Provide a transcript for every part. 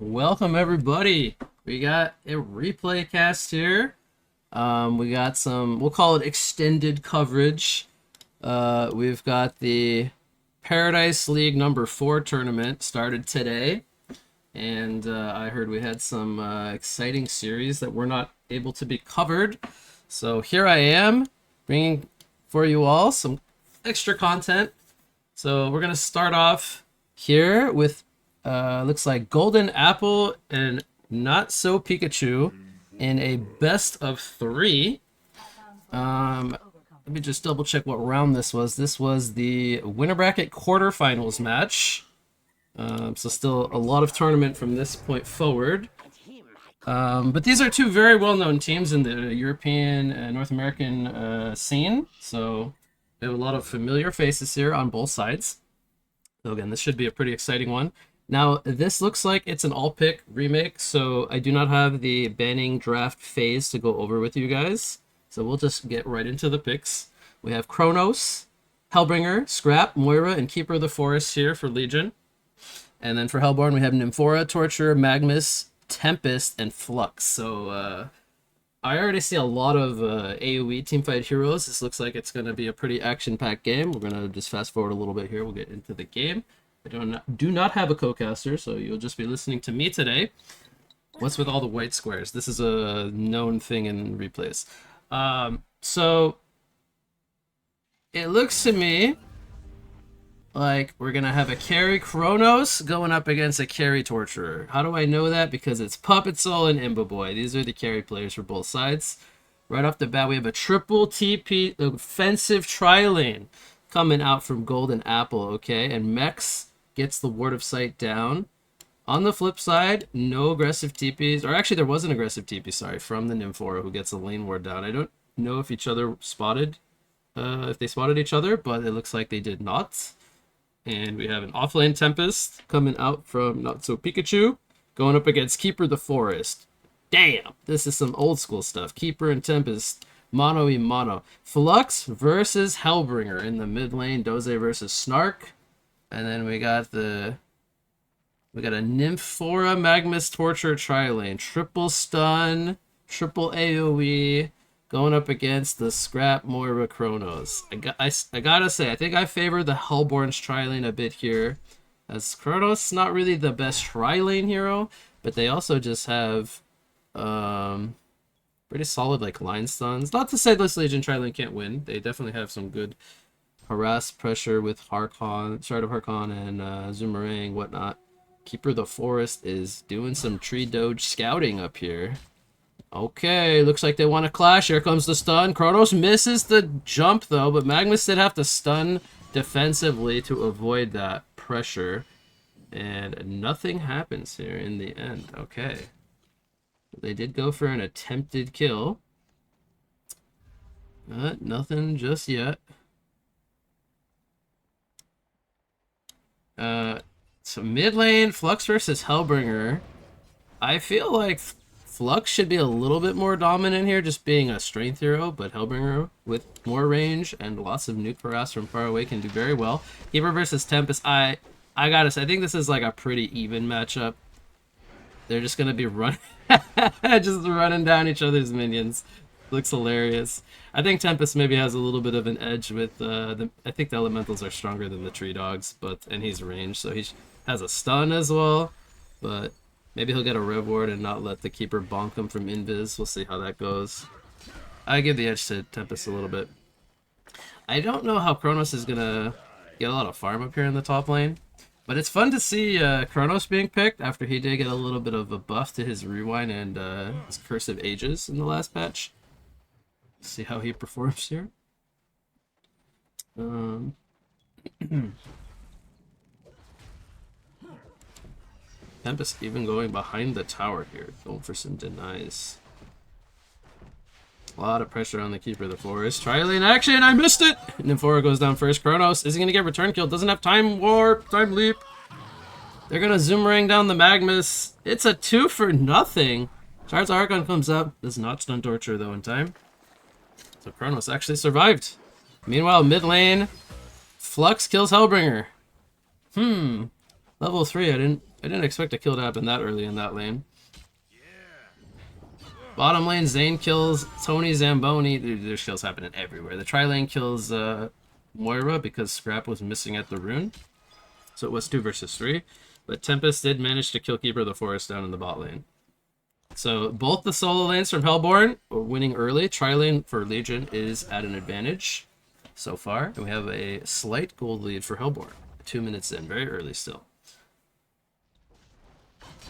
Welcome everybody. We got a replay cast here. We got some, we'll call it extended coverage. We've got the Paradise League number 4 tournament started today. And I heard we had some exciting series that were not able to be covered. So here I am bringing for you all some extra content. So we're going to start off here with looks like Golden Apple and Not So Pikachu in a best of 3. Let me just double check what round this was. This was the winner bracket quarterfinals match. So still a lot of tournament from this point forward. But these are two very well-known teams in the European and North American scene. So we have a lot of familiar faces here on both sides. So again, this should be a pretty exciting one. Now, this looks like it's an all-pick remake, so I do not have the banning draft phase to go over with you guys. So we'll just get right into the picks. We have Kronos, Hellbringer, Scrap, Moira, and Keeper of the Forest here for Legion. And then for Hellborn, we have Nymphora, Torture, Magmus, Tempest, and Flux. So I already see a lot of AoE teamfight heroes. This looks like it's going to be a pretty action-packed game. We're going to just fast forward a little bit here. We'll get into the game. I do not have a co-caster, so you'll just be listening to me today. What's with all the white squares? This is a known thing in replays. So it looks to me like we're going to have a carry Kronos going up against a carry Torturer. How do I know that? Because it's Puppet Soul and Imba Boy. These are the carry players for both sides. Right off the bat, we have a triple TP offensive tri-lane coming out from Golden Apple, okay? And Mex gets the Ward of Sight down. On the flip side, no aggressive TPs, or actually there was an aggressive TP, sorry, from the Nymphora who gets a lane ward down. I don't know if each other spotted, if they spotted each other, but it looks like they did not. And we have an offlane Tempest coming out from Not So Pikachu, going up against Keeper the Forest. Damn, this is some old school stuff. Keeper and Tempest, mono y mono. Flux versus Hellbringer in the mid lane. Doze versus Snark. And then we got a Nymphora Magmus Torture tri-lane. Triple stun, triple AoE, going up against the Scrap Moira Kronos. I gotta say, I think I favor the Hellborn's tri-lane a bit here, as Kronos not really the best tri-lane hero, but they also just have pretty solid like line stuns. Not to say this Legion tri-lane can't win. They definitely have some good harass pressure with Harkon, Shard of Harkon, and Zoomerang, whatnot. Keeper of the Forest is doing some tree doge scouting up here. Okay, looks like they want to clash. Here comes the stun. Kronos misses the jump though, but Magmus did have to stun defensively to avoid that pressure. And nothing happens here in the end. Okay. They did go for an attempted kill. But nothing just yet. So mid lane, Flux versus Hellbringer. I feel like Flux should be a little bit more dominant here, just being a strength hero, but Hellbringer with more range and lots of nuke harass from far away can do very well. Keeper versus Tempest, I gotta say, I think this is like a pretty even matchup. They're just gonna be just running down each other's minions. Looks hilarious. I think Tempest maybe has a little bit of an edge with I think the elementals are stronger than the tree dogs, and he's ranged, so he has a stun as well. But maybe he'll get a rev ward and not let the keeper bonk him from invis. We'll see how that goes. I give the edge to Tempest a little bit. I don't know how Kronos is gonna get a lot of farm up here in the top lane, but it's fun to see Kronos being picked after he did get a little bit of a buff to his rewind and his cursive ages in the last patch. See how he performs here. Tempest even going behind the tower here, going for some denies. A lot of pressure on the Keeper of the Forest. Tri-lane action, I missed it! Nymphora goes down first. Kronos isn't gonna get return kill, doesn't have time warp, time leap. They're gonna Zoomerang down the Magmus. It's a 2 for nothing. Shards of Archon comes up, does not stun Torture though in time. So Kronos actually survived. Meanwhile, mid lane, Flux kills Hellbringer. Level 3, I didn't I didn't expect a kill to happen that early in that lane. Bottom lane, Zane kills Tony Zamboni. There's kills happening everywhere. The tri lane kills Moira because Scrap was missing at the rune. So it was 2 versus 3. But Tempest did manage to kill Keeper of the Forest down in the bot lane. So both the solo lanes from Hellborn are winning early. Tri lane for Legion is at an advantage so far. And we have a slight gold lead for Hellborn. 2 minutes in, very early still.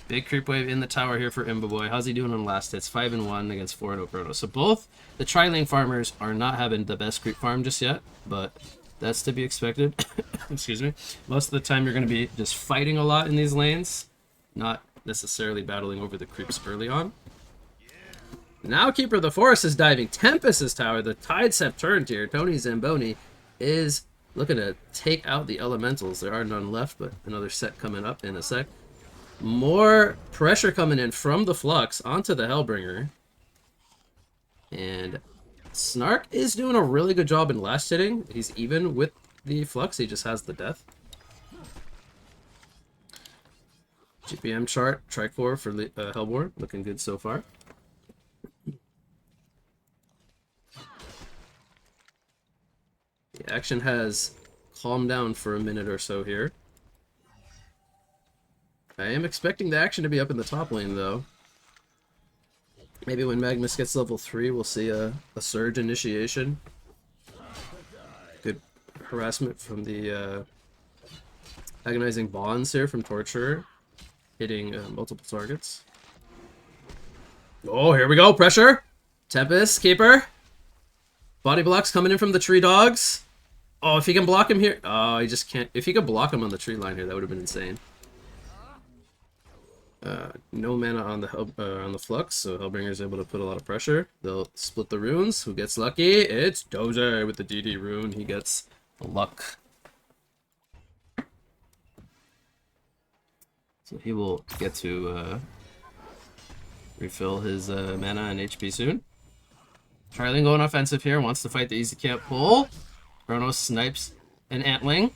Big creep wave in the tower here for Imba Boy. How's he doing on last hits? 5-1 against 4-0 Chrono. So both the tri-lane farmers are not having the best creep farm just yet, but that's to be expected. Excuse me. Most of the time you're going to be just fighting a lot in these lanes, not necessarily battling over the creeps early on. Now Keeper of the Forest is diving Tempest's tower. The tides have turned here. Tony Zamboni is looking to take out the elementals. There are none left, but another set coming up in a sec. More pressure coming in from the Flux onto the Hellbringer. And Snark is doing a really good job in last hitting. He's even with the Flux. He just has the death. GPM chart, Tricor for Hellborn. Looking good so far. The action has calmed down for a minute or so here. I am expecting the action to be up in the top lane, though. Maybe when Magnus gets level 3, we'll see a surge initiation. Good harassment from the agonizing bonds here from Torture, hitting multiple targets. Oh, here we go, pressure! Tempest, Keeper. Body blocks coming in from the Tree Dogs. Oh, if he can block him here... Oh, he just can't... If he could block him on the tree line here, that would have been insane. No mana on the Flux, so Hellbringer is able to put a lot of pressure. They'll split the runes. Who gets lucky? It's Dozer with the DD rune. He gets the luck. So he will get to refill his mana and HP soon. Charlie going offensive here. Wants to fight the easy camp pull. Chronos snipes an Antling.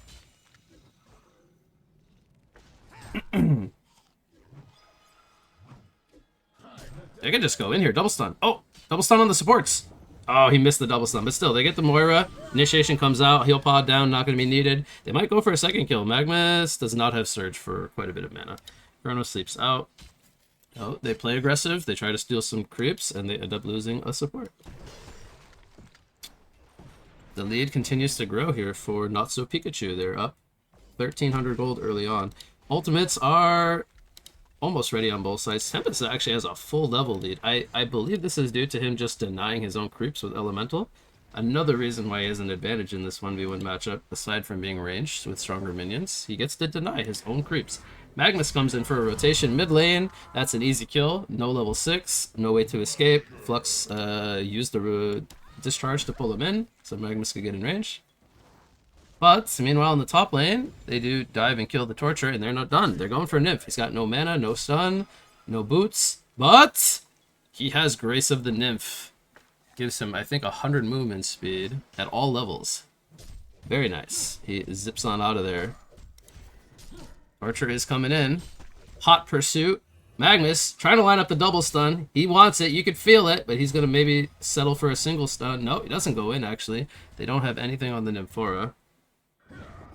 They can just go in here. Double stun. Oh, double stun on the supports. Oh, he missed the double stun. But still, they get the Moira. Initiation comes out. Heal pod down. Not going to be needed. They might go for a second kill. Magnus does not have Surge for quite a bit of mana. Chrono sleeps out. Oh, they play aggressive. They try to steal some creeps, and they end up losing a support. The lead continues to grow here for Not So Pikachu. They're up 1,300 gold early on. Ultimates are almost ready on both sides. Tempest actually has a full level lead. I believe this is due to him just denying his own creeps with Elemental. Another reason why he has an advantage in this 1v1 matchup, aside from being ranged with stronger minions, he gets to deny his own creeps. Magnus comes in for a rotation mid lane. That's an easy kill. No level 6. No way to escape. Flux used the discharge to pull him in, so Magnus could get in range. But, meanwhile, in the top lane, they do dive and kill the Torture, and they're not done. They're going for Nymph. He's got no mana, no stun, no boots, but he has Grace of the Nymph. Gives him, I think, 100 movement speed at all levels. Very nice. He zips on out of there. Torture is coming in. Hot pursuit. Magnus trying to line up the double stun. He wants it. You could feel it, but he's going to maybe settle for a single stun. No, he doesn't go in, actually. They don't have anything on the Nymphora.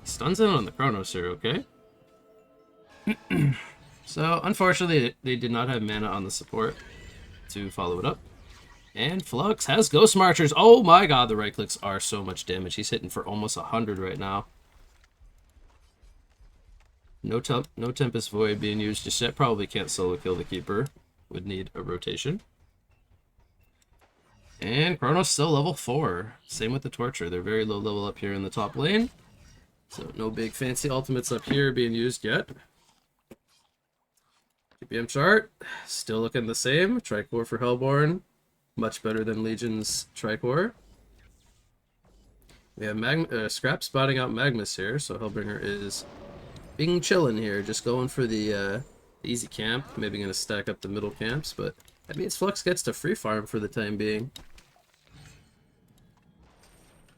Stuns in on the Chronos here, okay? So, unfortunately, they did not have mana on the support to follow it up. And Flux has Ghost Marchers. Oh my god, the right clicks are so much damage. He's hitting for almost 100 right now. No Tempest Void being used just yet. Probably can't solo kill the Keeper. Would need a rotation. And Chronos still level 4. Same with the Torture. They're very low level up here in the top lane. So no big fancy ultimates up here being used yet. GPM chart, still looking the same. Tricor for Hellborn. Much better than Legion's Tricor. We have Scrap spotting out Magnus here, so Hellbringer is being chillin' here, just going for the easy camp. Maybe going to stack up the middle camps, but that means Flux gets to free farm for the time being.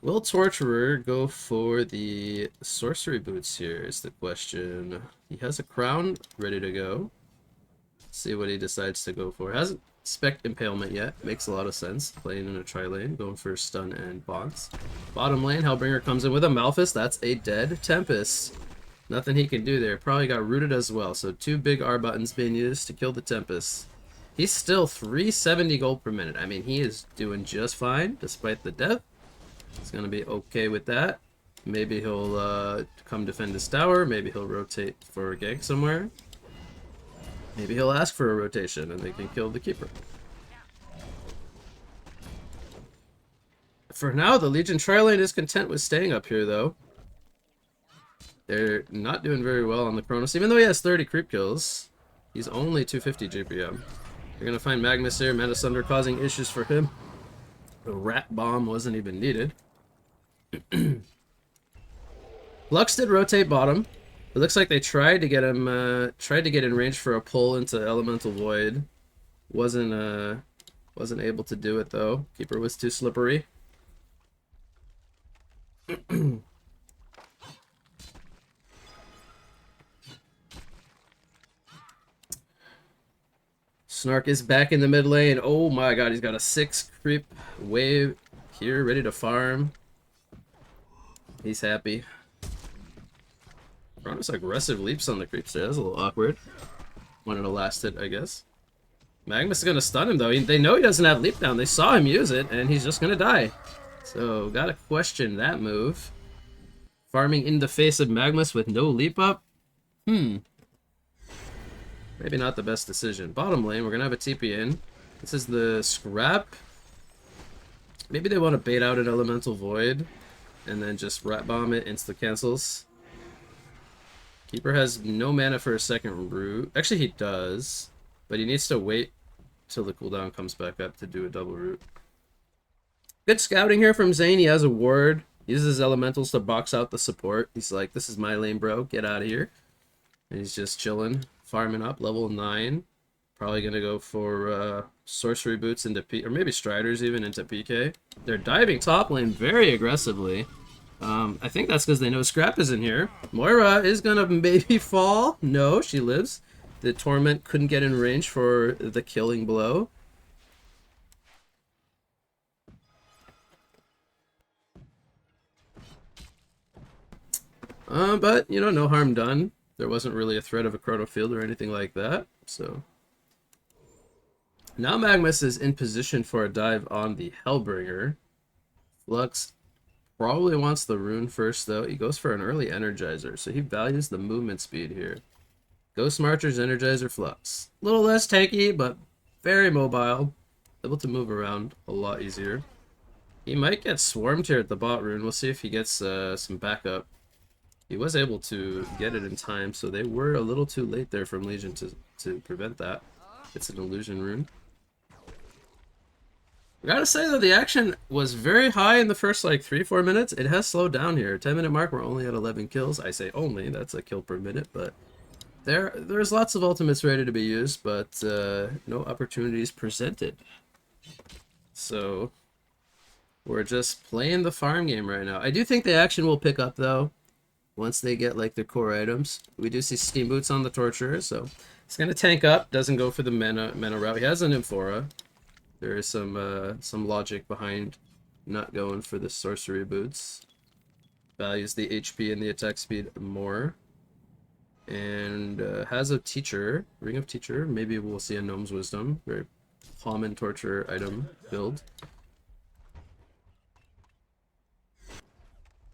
Will Torturer go for the sorcery boots here is the question. He has a crown ready to go. See what he decides to go for. Hasn't spec impalement yet. Makes a lot of sense. Playing in a tri-lane, going for stun and bonds. Bottom lane, Hellbringer comes in with a Malphus. That's a dead Tempest. Nothing he can do there. Probably got rooted as well. So 2 big R buttons being used to kill the Tempest. He's still 370 gold per minute. I mean, he is doing just fine despite the death. He's going to be okay with that. Maybe he'll come defend his tower. Maybe he'll rotate for a gank somewhere. Maybe he'll ask for a rotation and they can kill the Keeper. For now, the Legion tri-lane is content with staying up here, though. They're not doing very well on the Chronos. Even though he has 30 creep kills, he's only 250 GPM. You're going to find Magnus here, Mana Sunder causing issues for him. The Rat Bomb wasn't even needed. Lux did rotate bottom. It looks like they tried to get him, in range for a pull into Elemental Void. Wasn't able to do it though. Keeper was too slippery. Snark is back in the mid lane. Oh my god, he's got a 6 creep wave here, ready to farm. He's happy. Chronos aggressive leaps on the creeps there. That's a little awkward. Wanted to last it, I guess. Magnus is going to stun him, though. They know he doesn't have leap down. They saw him use it, and he's just going to die. So, gotta question that move. Farming in the face of Magnus with no leap up? Maybe not the best decision. Bottom lane, we're going to have a TP in. This is the scrap. Maybe they want to bait out an Elemental Void, and then just Rat Bomb it, insta cancels. Keeper has no mana for a second root. Actually, he does, but he needs to wait till the cooldown comes back up to do a double root. Good scouting here from Zane. He has a ward. He uses his elementals to box out the support. He's like, this is my lane, bro. Get out of here. And he's just chilling, farming up, level 9. Probably going to go for sorcery boots into P, or maybe striders even into PK. They're diving top lane very aggressively. I think that's because they know Scrap is in here. Moira is gonna maybe fall. No, she lives. The Torment couldn't get in range for the killing blow. But, you know, no harm done. There wasn't really a threat of a Chrono Field or anything like that, so... Now Magnus is in position for a dive on the Hellbringer. Flux probably wants the rune first, though. He goes for an early Energizer, so he values the movement speed here. Ghost Marchers, Energizer, Flux. A little less tanky, but very mobile. Able to move around a lot easier. He might get swarmed here at the bot rune. We'll see if he gets some backup. He was able to get it in time, so they were a little too late there from Legion to prevent that. It's an illusion rune. I gotta say though, the action was very high in the first like 3-4 minutes. It has slowed down here. 10-minute mark, we're only at 11 kills. I say only, that's a kill per minute, but there's lots of ultimates ready to be used, but no opportunities presented. So we're just playing the farm game right now. I do think the action will pick up though once they get like their core items. We do see Steam Boots on the Torturer, so it's gonna tank up. Doesn't go for the mana route. He has an Amphora. There is some logic behind not going for the sorcery boots. Values the HP and the attack speed more. And has a teacher, Ring of Teacher. Maybe we'll see a Gnome's Wisdom. Very common torture item build.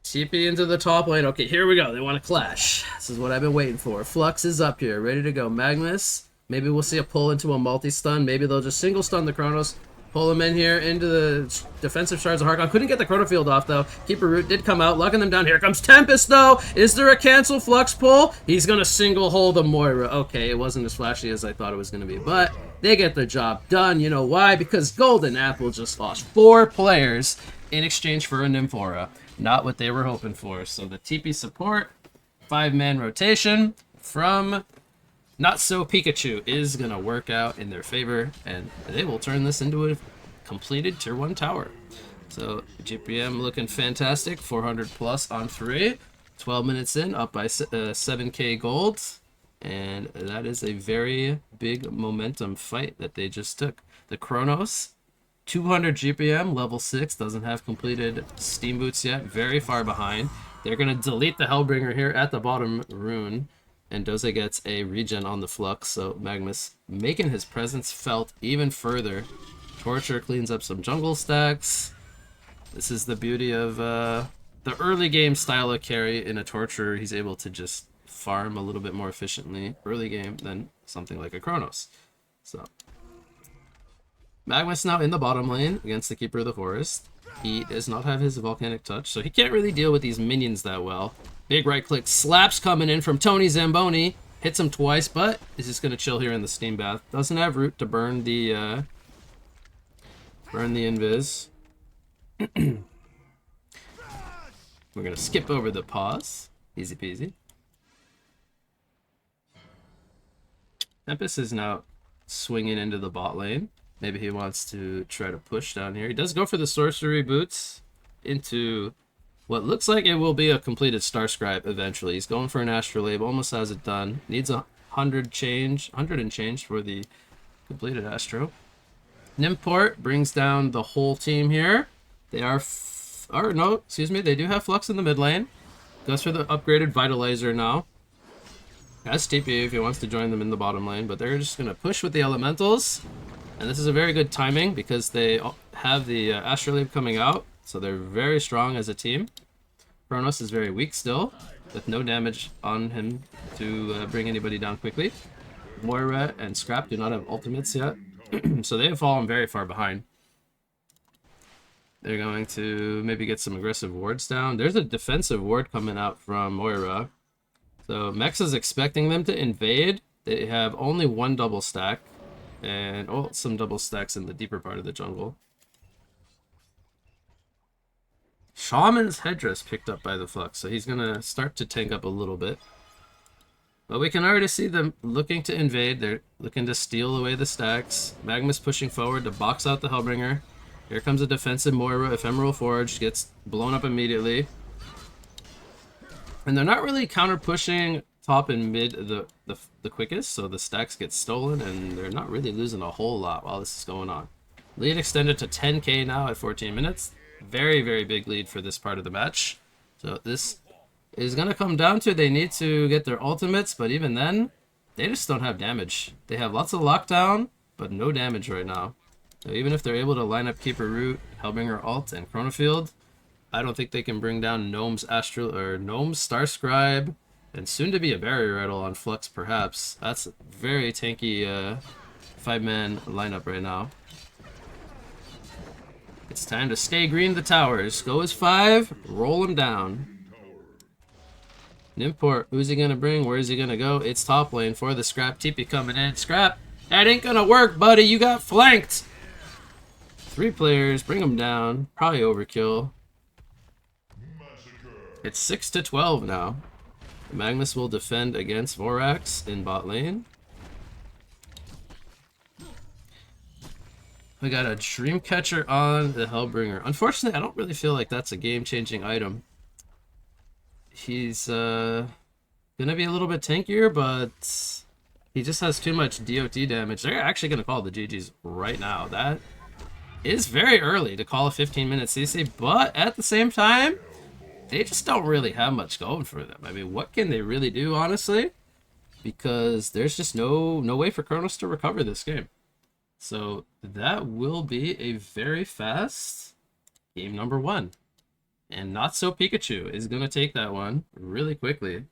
TP into the top lane. Okay, here we go. They want to clash. This is what I've been waiting for. Flux is up here, ready to go. Magnus. Maybe we'll see a pull into a multi-stun. Maybe they'll just single stun the Chronos. Pull him in here into the defensive shards of Harkon. Couldn't get the Chrono Field off, though. Keeper Root did come out, locking them down. Here comes Tempest, though. Is there a cancel Flux pull? He's going to single hold a Moira. Okay, it wasn't as flashy as I thought it was going to be, but they get the job done. You know why? Because Golden Apple just lost 4 players in exchange for a Nymphora. Not what they were hoping for. So the TP support, 5-man rotation from... Not So Pikachu is going to work out in their favor, and they will turn this into a completed Tier 1 tower. So GPM looking fantastic, 400 plus on 3. 12 minutes in, up by 7k gold. And that is a very big momentum fight that they just took. The Kronos, 200 GPM, level 6, doesn't have completed Steam Boots yet, very far behind. They're going to delete the Hellbringer here at the bottom rune, and Doze gets a regen on the Flux, so Magmus making his presence felt even further. Torture cleans up some jungle stacks. This is the beauty of the early game style of carry in a Torturer. He's able to just farm a little bit more efficiently early game than something like a Kronos. So Magmus now in the bottom lane against the Keeper of the Forest. He does not have his Volcanic Touch, so he can't really deal with these minions that well. Big right click slaps coming in from Tony Zamboni. Hits him twice, but is just going to chill here in the Steam Bath. Doesn't have root to burn the invis. We're going to skip over the pause. Easy peasy. Tempest is now swinging into the bot lane. Maybe he wants to try to push down here. He does go for the sorcery boots into what looks like it will be a completed Starscribe eventually. He's going for an Astrolabe, almost has it done. Needs 100 and change for the completed Astro. Nimport brings down the whole team here. They are, they do have Flux in the mid lane. Goes for the upgraded Vitalizer now. Has TP if he wants to join them in the bottom lane, but they're just going to push with the Elementals. And this is a very good timing because they have the Astrolabe coming out, so they're very strong as a team. Kronos is very weak still, with no damage on him to bring anybody down quickly. Moira and Scrap do not have ultimates yet, so they have fallen very far behind. They're going to maybe get some aggressive wards down. There's a defensive ward coming out from Moira. So Mex is expecting them to invade. They have only one double stack. And some double stacks in the deeper part of the jungle. Shaman's Headdress picked up by the Flux, so he's going to start to tank up a little bit. But we can already see them looking to invade. They're looking to steal away the stacks. Magmus pushing forward to box out the Hellbringer. Here comes a defensive Moira. Ephemeral Forge gets blown up immediately. And they're not really counter-pushing top and mid the quickest, so the stacks get stolen, and they're not really losing a whole lot while this is going on. Lead extended to 10k now at 14 minutes. Very, very big lead for this part of the match. So this is going to come down to they need to get their ultimates, but even then, they just don't have damage. They have lots of lockdown, but no damage right now. So even if they're able to line up Keeper Root, Hellbringer Ult, and Chronofield, I don't think they can bring down Gnome's Starscribe, and soon to be a Barrier Rattle on Flux, perhaps. That's a very tanky 5-man lineup right now. It's time to stay green the towers. Go as 5, roll them down. Nimport, who's he going to bring? Where is he going to go? It's top lane for the Scrap. TP coming in. Scrap, that ain't going to work, buddy. You got flanked. 3 players, bring them down. Probably overkill. It's 6-12 now. Magnus will defend against Vorax in bot lane. We got a Dreamcatcher on the Hellbringer. Unfortunately, I don't really feel like that's a game-changing item. He's gonna be a little bit tankier, but he just has too much DOT damage. They're actually gonna call the GGs right now. That is very early to call a 15-minute CC, but at the same time, they just don't really have much going for them. I mean, what can they really do, honestly? Because there's just no way for Kronos to recover this game. So that will be a very fast game number 1. And Not So Pikachu is going to take that one really quickly.